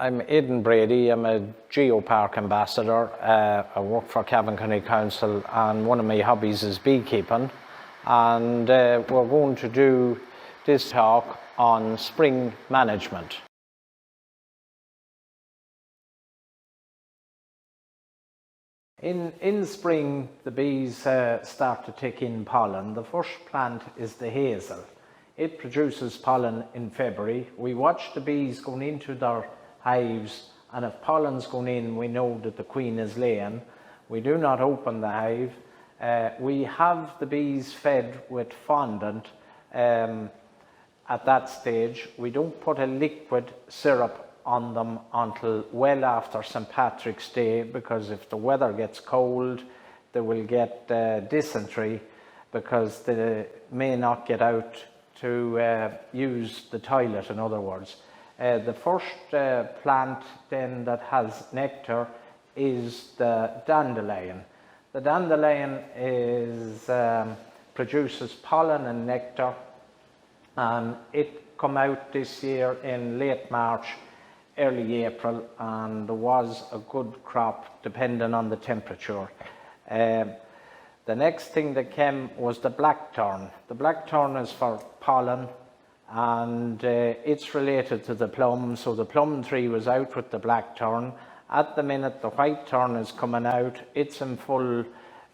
I'm Aidan Brady. I'm a geopark ambassador. I work for Cavan County Council, and one of my hobbies is beekeeping. And we're going to do this talk on spring management. In spring, the bees start to take in pollen. The first plant is the hazel. It produces pollen in February. We watch the bees going into their hives, and if pollen's going in, we know that the queen is laying. We do not open the hive. We have the bees fed with fondant at that stage. We don't put a liquid syrup on them until well after St. Patrick's Day, because if the weather gets cold, they will get dysentery because they may not get out to use the toilet, in other words. The first plant then that has nectar is the dandelion. The dandelion produces pollen and nectar, and it come out this year in late March, early April, and there was a good crop depending on the temperature. The next thing that came was the blackthorn. The blackthorn is for pollen, and it's related to the plum. So the plum tree was out with the blackthorn. At the minute, the whitethorn is coming out. It's in full,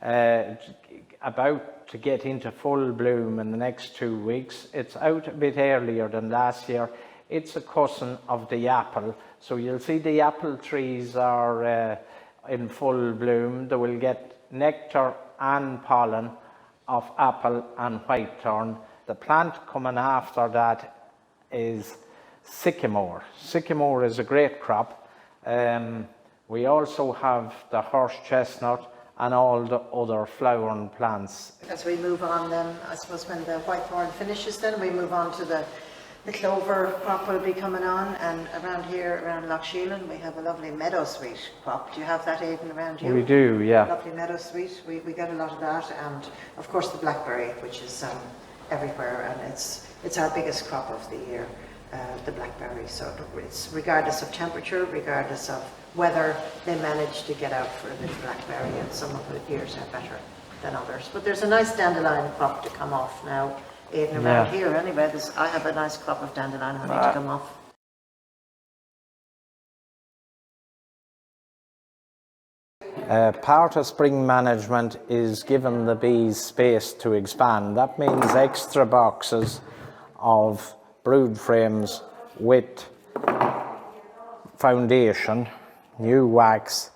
about to get into full bloom in the next 2 weeks. It's out a bit earlier than last year. It's a cousin of the apple. So you'll see the apple trees are in full bloom. They will get nectar and pollen of apple and whitethorn. The plant coming after that is sycamore. Sycamore is a great crop. We also have the horse chestnut and all the other flowering plants. As we move on then, I suppose when the whitethorn finishes, then we move on to the clover crop will be coming on, and around here, around Loch Sheelan, we have a lovely meadowsweet crop. Do you have that, Aidan, around you? We do, yeah. Lovely meadowsweet. We get a lot of that, and of course the blackberry, which is everywhere, and it's our biggest crop of the year, the blackberry. So it's regardless of temperature, regardless of weather, they manage to get out for a bit of blackberry, and some of the years are better than others. But there's a nice dandelion crop to come off now, Aidan, around here anyway. I have a nice crop of dandelion honey to come off. Part of spring management is giving the bees space to expand. That means extra boxes of brood frames with foundation, new wax.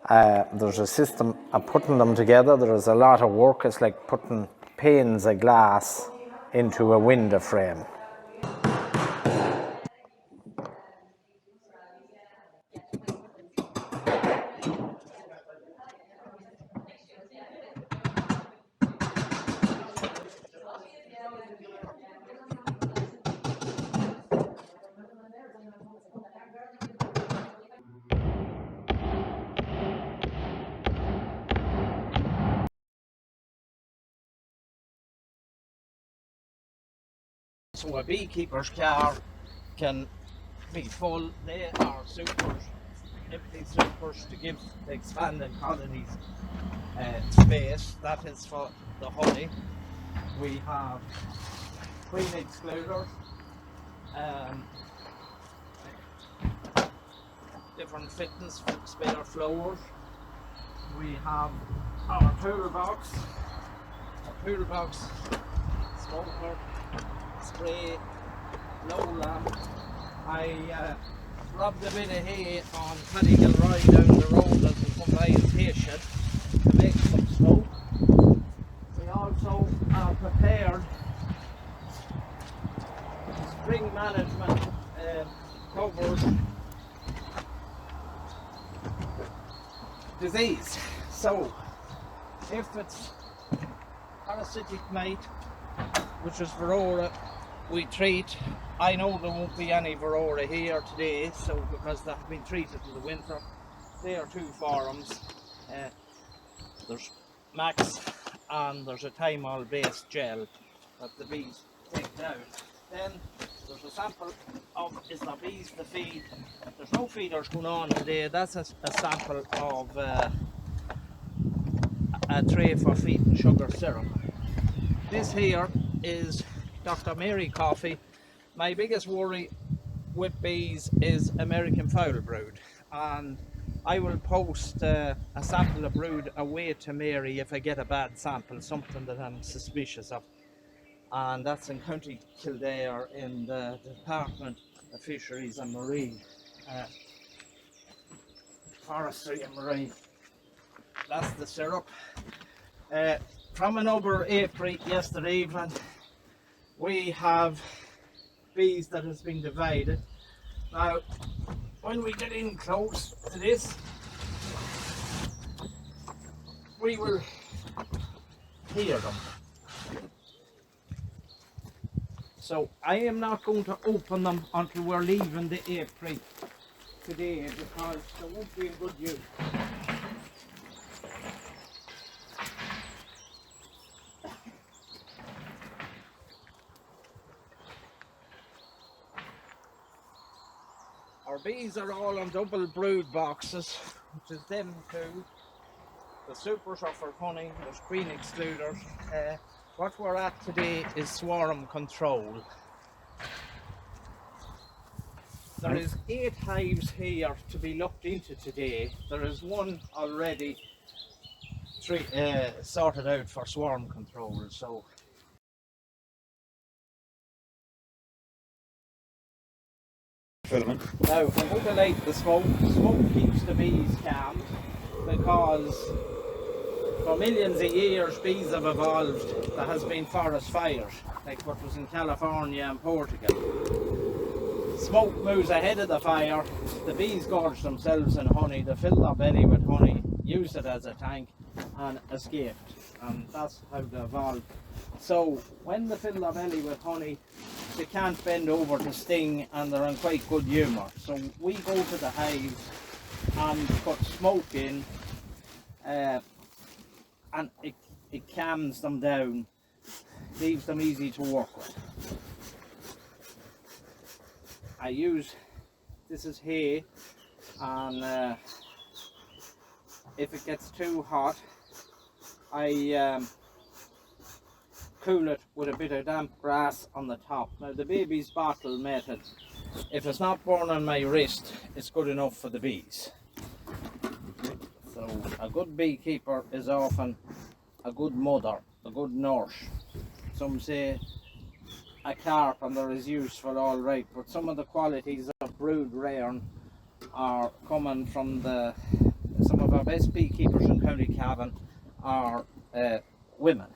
There's a system of putting them together. There is a lot of work. It's like putting panes of glass into a window frame. So a beekeeper's car can be full. They are supers, empty supers, to give the expanding colonies space. That is for the honey. We have queen excluders, different fittings for spare flowers. We have our toolbox, smoker, spray, low lamp. I rubbed a bit of hay on Paddygill Ride down the road as we come by the station to make some smoke. We also are prepared spring management covers disease. So if it's parasitic mite, which is varroa, we treat. I know there won't be any varroa here today, so because they have been treated in the winter. There are two forums. There's Max and there's a Thymol based gel that the bees take down. Then There's a sample of is the bees to feed. There's no feeders going on today. That's a sample of a tray for feeding sugar syrup. This here is Dr. Mary coffee. My biggest worry with bees is American foul brood, and I will post a sample of brood away to Mary if I get a bad sample, something that I'm suspicious of. And that's in County Kildare in the Department of Fisheries and Marine, Forestry and Marine. That's the syrup. From an over apiary yesterday evening, we have bees that has been divided. Now, when we get in close to this, we will hear them. So I am not going to open them until we're leaving the apiary today, because there won't be a good use. Our bees are all on double brood boxes, which is them two. The supers are for honey, there's queen excluders. What we're at today is swarm control. There is 8 hives here to be looked into today. There is one already sorted out for swarm control. So now I'm going to light the smoke. Smoke keeps the bees calm, because for millions of years bees have evolved. There has been forest fires, like what was in California and Portugal. Smoke moves ahead of the fire, the bees gorge themselves in honey, they fill their belly with honey, use it as a tank and escaped. And that's how they evolved. So when they fill their belly with honey, they can't bend over to sting, and they're in quite good humour. So we go to the hives and put smoke in, and it calms them down, leaves them easy to work with. I use, this is hay, and if it gets too hot, I cool it with a bit of damp grass on the top. Now the baby's bottle method, if it's not burning my wrist, it's good enough for the bees. So a good beekeeper is often a good mother, a good nurse. Some say a carpenter is useful, all right, but some of the qualities of brood rearing are coming from some of our best beekeepers in County Cavan are women.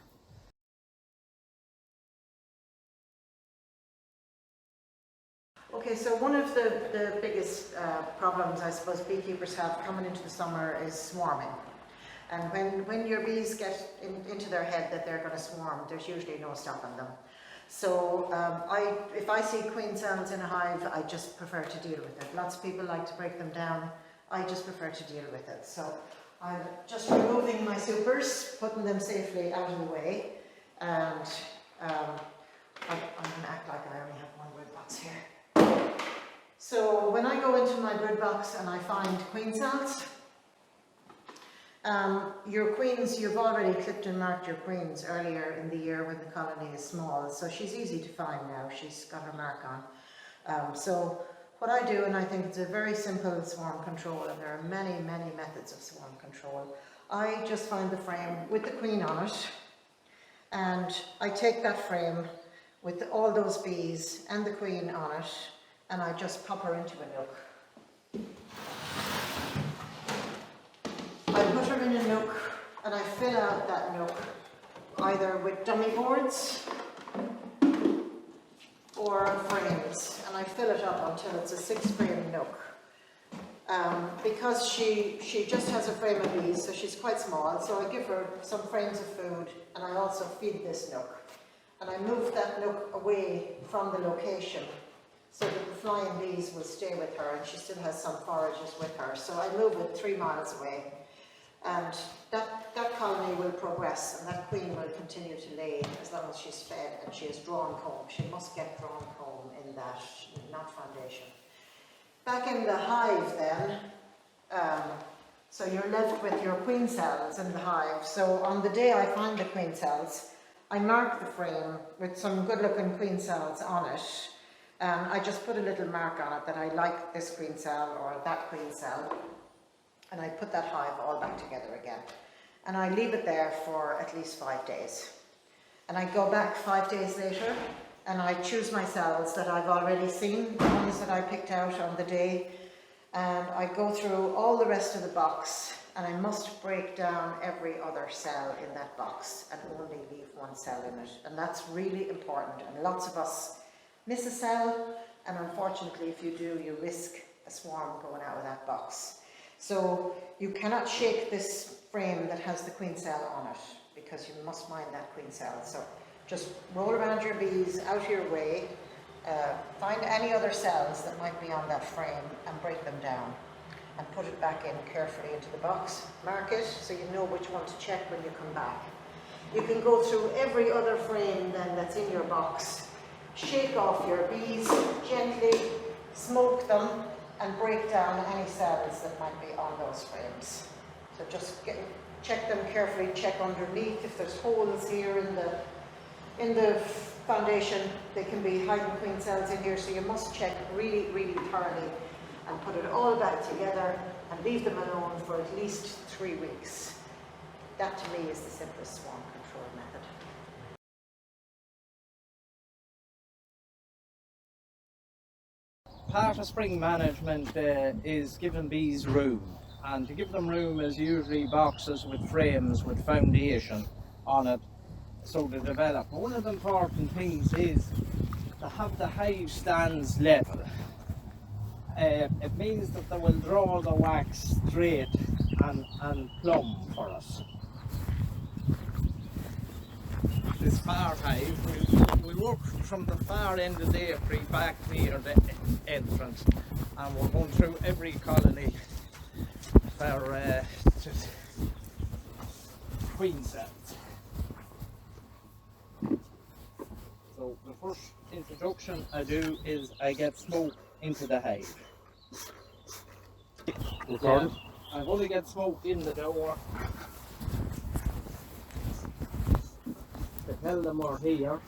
Okay, so one of the biggest problems I suppose beekeepers have coming into the summer is swarming. And when your bees get into their head that they're going to swarm, there's usually no stopping them. So if I see queen cells in a hive, I just prefer to deal with it. Lots of people like to break them down. I just prefer to deal with it. So I'm just removing my supers, putting them safely out of the way, and I'm going to act like I only have one brood box here. So when I go into my brood box and I find queen cells, your queens, you've already clipped and marked your queens earlier in the year when the colony is small, so she's easy to find now. She's got her mark on. So what I do, and I think it's a very simple swarm control, and there are many, many methods of swarm control. I just find the frame with the queen on it, and I take that frame with all those bees and the queen on it, and I just pop her into a nook. I put her in a nook and I fill out that nook either with dummy boards or frames, and I fill it up until it's a 6-frame nook. Because she just has a frame of bees, so she's quite small, so I give her some frames of food, and I also feed this nook. And I move that nook away from the location so that the flying bees will stay with her, and she still has some forages with her. So I move it 3 miles away, and that colony will progress, and that queen will continue to lay as long as she's fed and she has drawn comb. She must get drawn comb in that, not foundation. Back in the hive then, so you're left with your queen cells in the hive. So on the day I find the queen cells, I mark the frame with some good looking queen cells on it. I just put a little mark on it that I like this queen cell or that queen cell, and I put that hive all back together again. And I leave it there for at least 5 days. And I go back 5 days later and I choose my cells that I've already seen, the ones that I picked out on the day, and I go through all the rest of the box, and I must break down every other cell in that box and only leave one cell in it. And that's really important, and lots of us miss a cell, and unfortunately if you do, you risk a swarm going out of that box. So you cannot shake this frame that has the queen cell on it, because you must mind that queen cell. So just roll around your bees out of your way, find any other cells that might be on that frame and break them down and put it back in carefully into the box. Mark it so you know which one to check when you come back. You can go through every other frame then that's in your box, shake off your bees gently, smoke them, and break down any cells that might be on those frames. So just check them carefully, check underneath if there's holes here in the foundation. They can be hiding queen cells in here, so you must check really, really thoroughly and put it all back together and leave them alone for at least 3 weeks. That to me is the simplest swarm control method. Part of spring management is giving bees room, and to give them room is usually boxes with frames with foundation on it so they develop. One of the important things is to have the hive stands level. It means that they will draw the wax straight and plumb for us. This far hive, we work from the far end of the apiary back near the entrance, and we're going through every colony for queen cells. So the first introduction I do is I get smoke into the hive. Recording? I'm going to get smoke in the door to tell them we're here.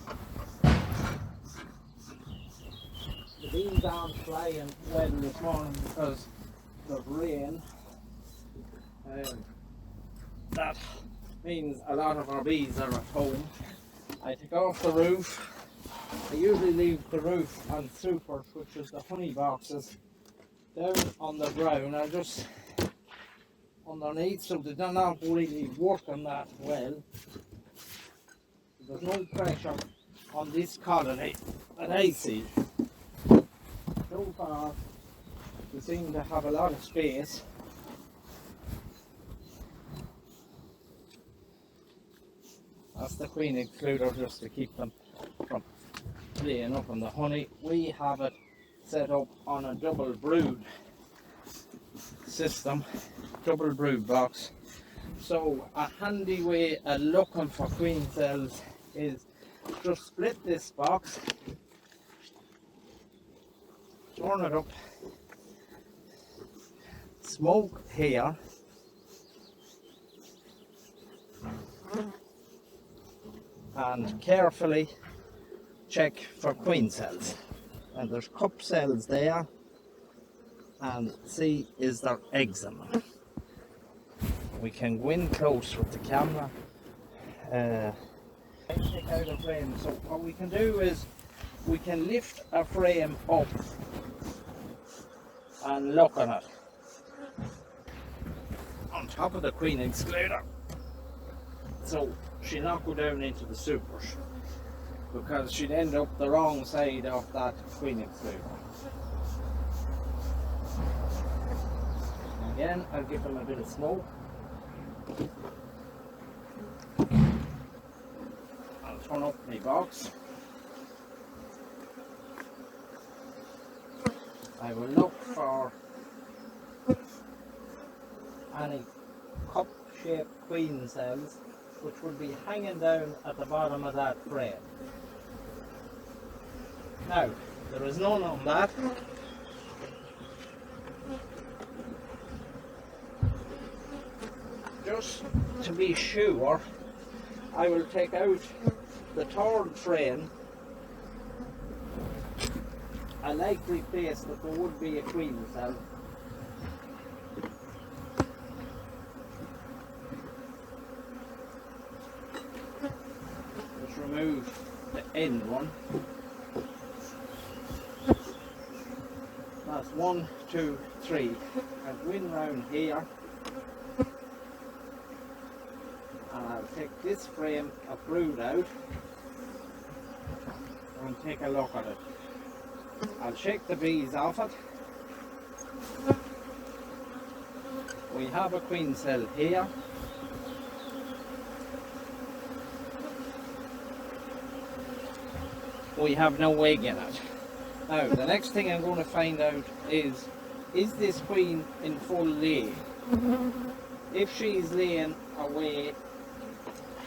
The bees aren't flying well this morning because of rain. That means a lot of our bees are at home. I take off the roof. I usually leave the roof on supers, which is the honey boxes, down on the ground. I just underneath, so they're not really working that well. There's no pressure on this colony that I see. So far, they seem to have a lot of space. That's the queen excluder, just to keep them from laying up on the honey. We have it set up on a double brood system, double brood box. So a handy way of looking for queen cells is just split this box, turn it up, smoke here, and carefully check for queen cells. And there's cup cells there, and see, is there eggs in them. We can go in close with the camera. Take out a frame. So what we can do is we can lift a frame up and look on it on top of the queen excluder, so she'll not go down into the supers, because she'd end up the wrong side of that queen excluder. Again, I'll give them a bit of smoke. I'll turn up my box. I will look for any cup-shaped queen cells which would be hanging down at the bottom of that frame. Now, There is none on that. Just to be sure, I will take out the third frame. I likely place that there would be a queen cell. Just remove the end one. That's 1, 2, 3. I'll go in round here. And I'll take this frame of brood out and take a look at it. I'll shake the bees off it. We have a queen cell here. We have no egg in it. Now the next thing I'm going to find out is this queen in full lay? If she's laying away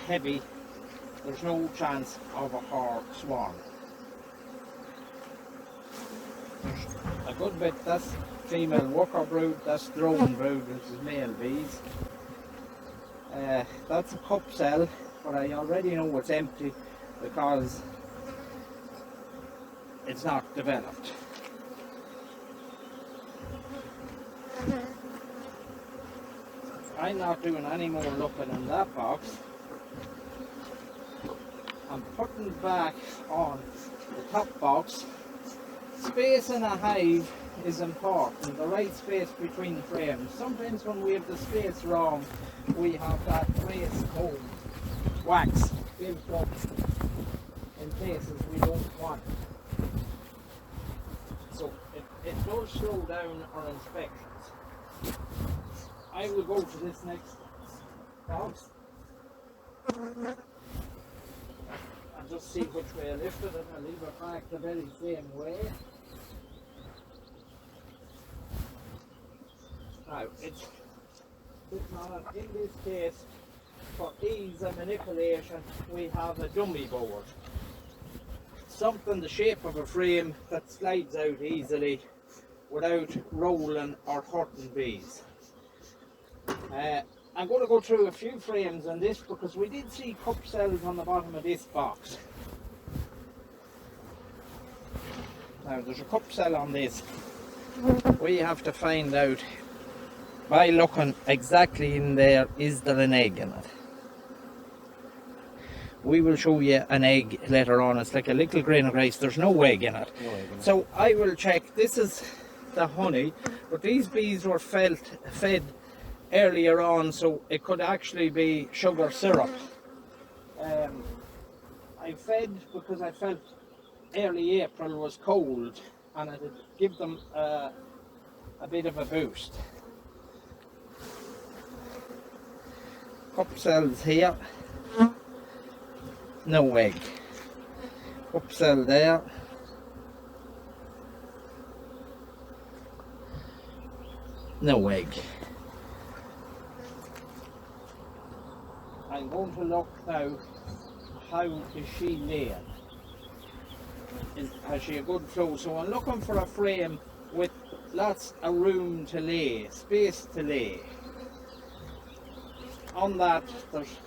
heavy, there's no chance of a her swarm. A good bit, that's female worker brood, that's drone brood, which is male bees. That's a cup cell, but I already know it's empty because it's not developed. I'm not doing any more looking in that box. I'm putting back on the top box. Space in a hive is important, the right space between frames. Sometimes when we have the space wrong, we have that raised comb wax built up in places we don't want. So it does slow down our inspections. I will go to this next box and just see which way I lifted it. I'll leave it back the very same way. Now it's on it. In this case, for ease of manipulation, we have a dummy board. Something the shape of a frame that slides out easily without rolling or hurting bees. I'm going to go through a few frames on this because we did see cup cells on the bottom of this box. Now there's a cup cell on this. We have to find out by looking exactly in there, is there an egg in it? We will show you an egg later on. It's like a little grain of rice. There's no egg in it. No egg in it. So I will check. This is the honey, but these bees were fed earlier on, so it could actually be sugar syrup. I fed because I felt early April was cold and it would give them a bit of a boost. Cup cells here. No egg. Cup cell there. No egg. I'm going to look now, how is she laying? Has she a good flow? So I'm looking for a frame with lots of room to lay, space to lay. On that there's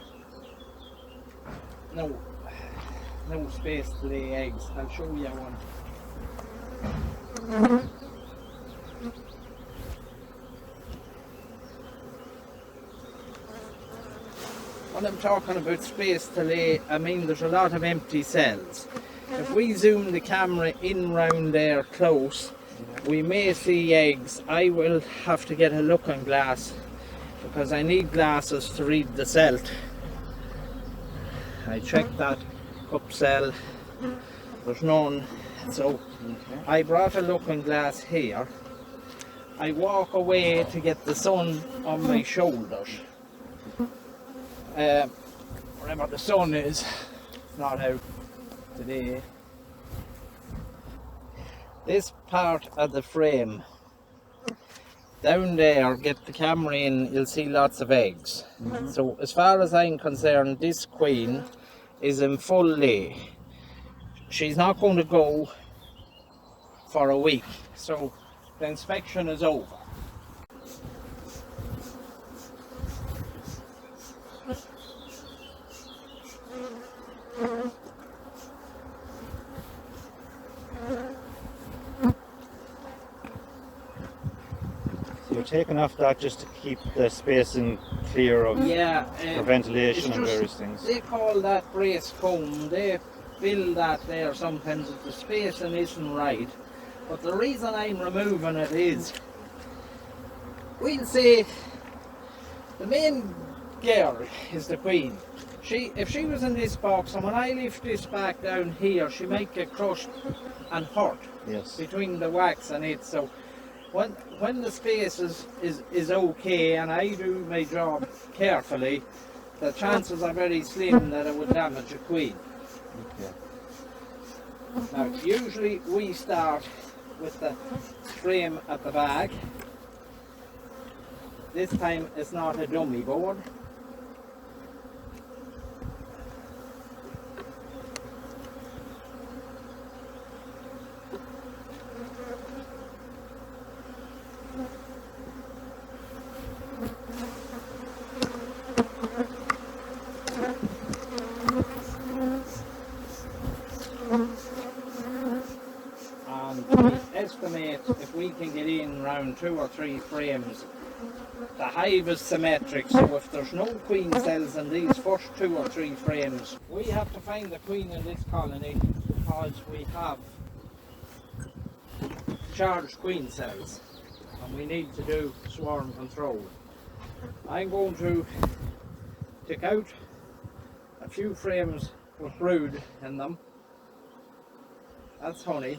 no space to lay eggs. I'll show you one. When I'm talking about space to lay, I mean there's a lot of empty cells. If we zoom the camera in round there close, we may see eggs. I will have to get a looking glass because I need glasses to read the celt. I checked that cup cell, there's none, so I brought a looking glass here. I walk away to get the sun on my shoulders. Wherever the sun is, it's not out today. This part of the frame, down there, get the camera in, you'll see lots of eggs. So as far as I'm concerned, this queen is in full lay. She's not going to go for a week. So the inspection is over. You're taking off that just to keep the spacing clear of for ventilation and various things. They call that brace comb. They build that there sometimes if the spacing isn't right. But the reason I'm removing it is, we'll say the main girl is the queen. If she was in this box, and when I lift this back down here, she might get crushed and hurt between the wax and it. So when the space is okay and I do my job carefully, the chances are very slim that it would damage a queen. Okay. Now usually we start with the frame at the back. This time it's not a dummy board. Estimate if we can get in around 2 or 3 frames. The hive is symmetric, so if there's no queen cells in these first 2 or 3 frames, we have to find the queen in this colony because we have charged queen cells and we need to do swarm control. I'm going to take out a few frames with brood in them. That's honey.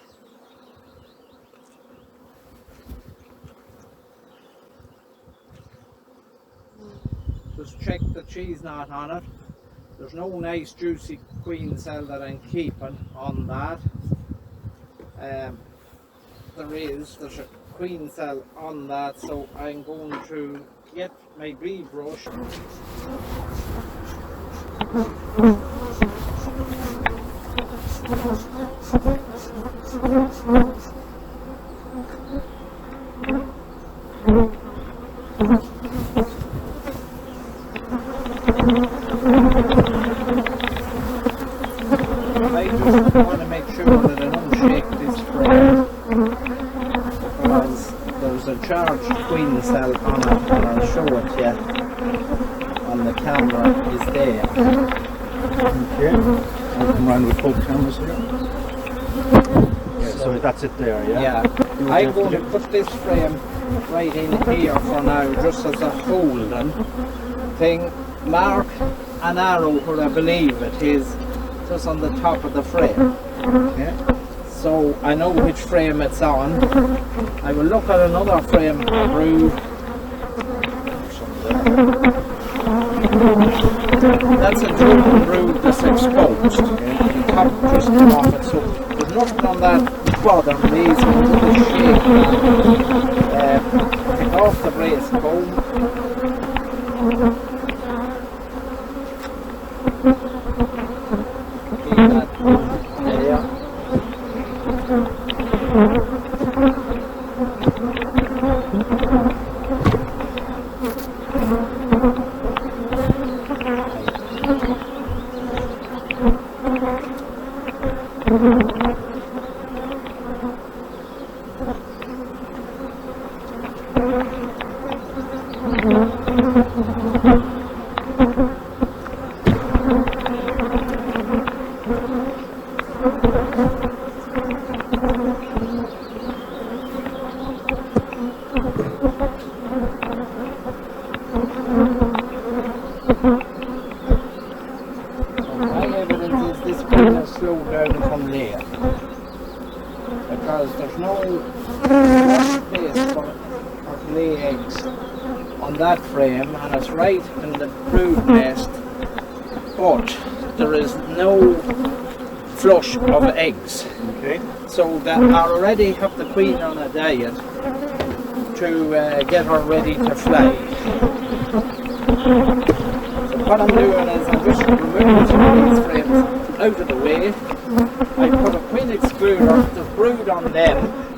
Just check that she's not on it. There's no nice juicy queen cell that I'm keeping on that. There's a queen cell on that, so I'm going to get my bee brush. I just want to make sure that I don't shake this frame because there's a charged queen cell on it, and I'll show it to you on the camera is there. Okay, I'll come around with both cameras here. Yeah, so that's it there, yeah? Yeah, I'm going to put this frame right in here for now, just as a holding thing. Mark an arrow where I believe it is, just on the top of the frame. Okay. So I know which frame it's on. I will look at another frame brood. That's a drooping brood that's exposed. Okay. The top just come off it, so there's nothing on that bottom. These ones are the shape. Take off the brace comb. Because there's no space for lay eggs on that frame, and it's right in the brood nest, but there is no flush of eggs. Okay. So that I already have the queen on a diet to get her ready to fly. So what I'm doing is I'm just removing some of these frames out of the way. I put a queen excluder, there's brood on them,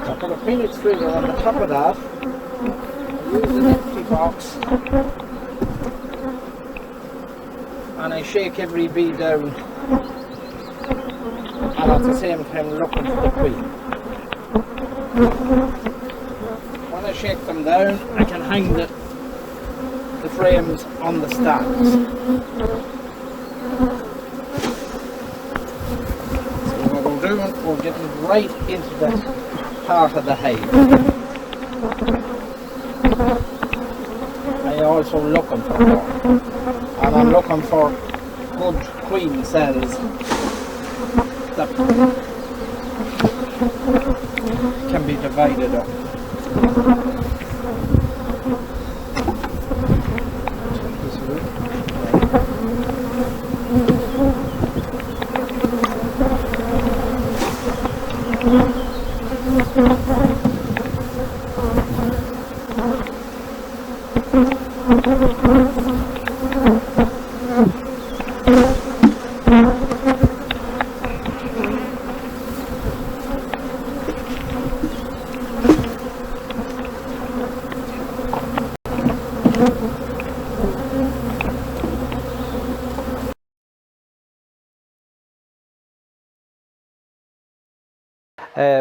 I put a Phoenix trigger on the top of that. I use an empty box. And I shake every bee down. And at the same time looking for the queen. When I shake them down, I can hang the frames on the stands. So what we're doing, we're getting right into the heart of the hive. I'm also looking for more. And I'm looking for good queen cells that can be divided up.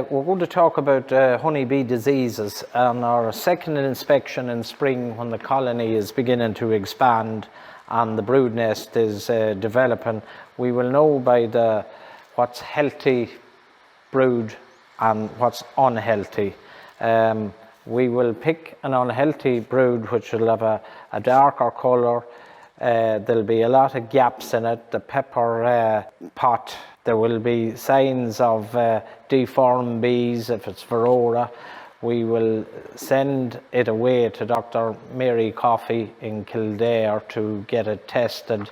We're going to talk about honeybee diseases on our second inspection in spring when the colony is beginning to expand and the brood nest is developing. We will know by what's healthy brood and what's unhealthy. We will pick an unhealthy brood which will have a darker colour. There'll be a lot of gaps in it. The pepper pot, there will be signs of deformed bees if it's Varroa. We will send it away to Dr. Mary Coffey in Kildare to get it tested,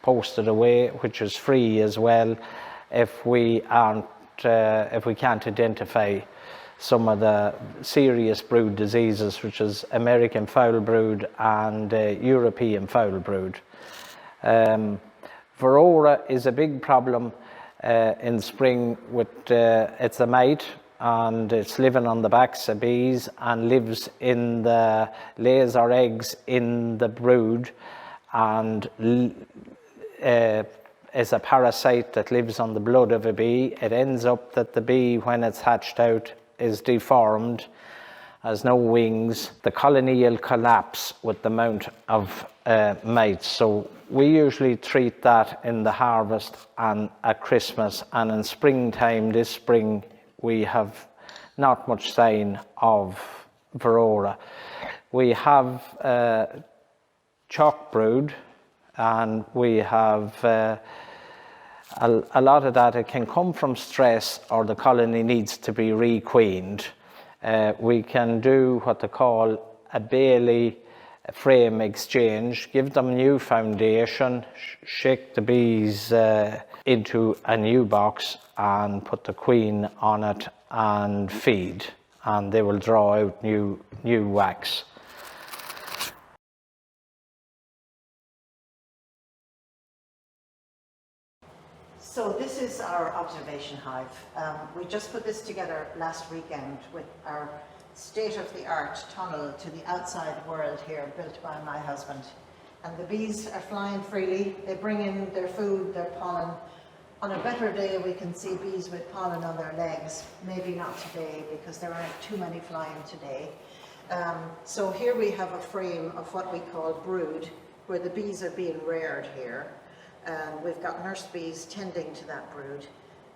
posted away, which is free as well if we can't identify some of the serious brood diseases, which is American foul brood and European foul brood. Varroa is a big problem in spring with it's a mite and it's living on the backs of bees and lays our eggs in the brood and is a parasite that lives on the blood of a bee. It ends up that the bee, when it's hatched out, is deformed, has no wings. The colony will collapse with the amount of mites. So we usually treat that in the harvest and at Christmas, and in springtime, this spring, we have not much sign of Varroa. We have chalk brood, and we have a lot of that. It can come from stress or the colony needs to be requeened. We can do what they call a Bailey frame exchange, give them new foundation, shake the bees into a new box and put the queen on it and feed, and they will draw out new wax. So this is our observation hive. We just put this together last weekend with our state-of-the-art tunnel to the outside world here, built by my husband. And the bees are flying freely. They bring in their food, their pollen. On a better day, we can see bees with pollen on their legs. Maybe not today, because there aren't too many flying today. So here we have a frame of what we call brood, where the bees are being reared here. And we've got nurse bees tending to that brood.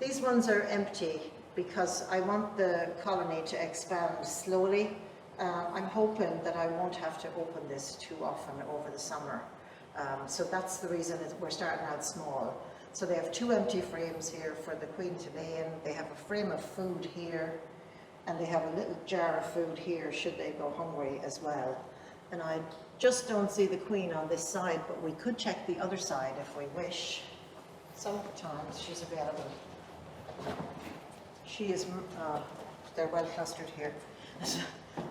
These ones are empty because I want the colony to expand slowly. I'm hoping that I won't have to open this too often over the summer. So that's the reason we're starting out small. So they have 2 empty frames here for the queen to lay in. They have a frame of food here, and they have a little jar of food here should they go hungry as well. And I just don't see the queen on this side, but we could check the other side if we wish. Sometimes she's available. She is, they're well clustered here.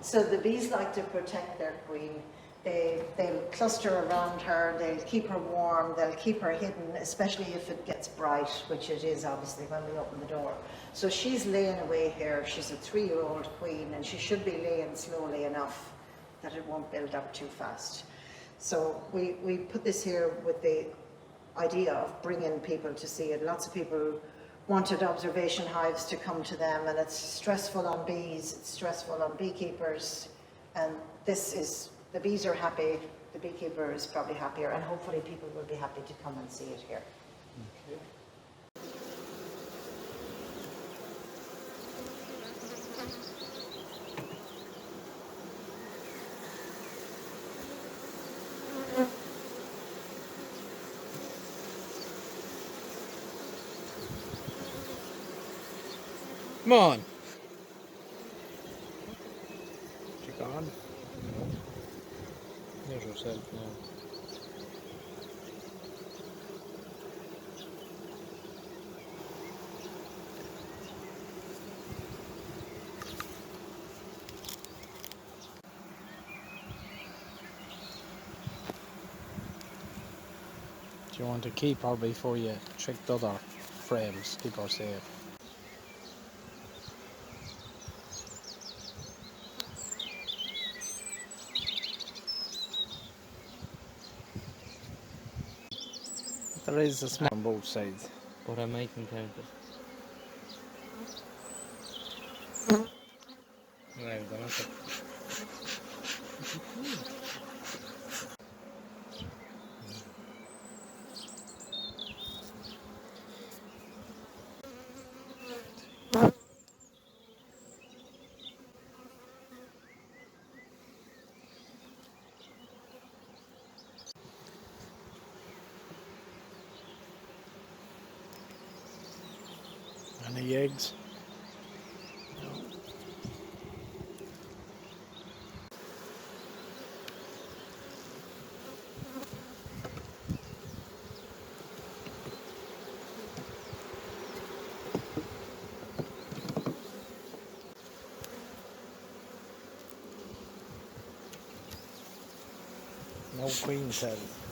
So the bees like to protect their queen. they'll cluster around her, they'll keep her warm, they'll keep her hidden, especially if it gets bright, which it is obviously when we open the door. So she's laying away here. She's a 3-year-old queen, and she should be laying slowly enough that it won't build up too fast. So we put this here with the idea of bringing people to see it. Lots of people wanted observation hives to come to them, and it's stressful on bees, it's stressful on beekeepers, and the bees are happy, the beekeeper is probably happier, and hopefully people will be happy to come and see it here. Okay. Come on. She gone? There's herself now. Do you want to keep her before you check the other frames? Keep her safe. There is a smell on both sides. But I mightn't count it. Right, then okay. Any eggs? No queen cells.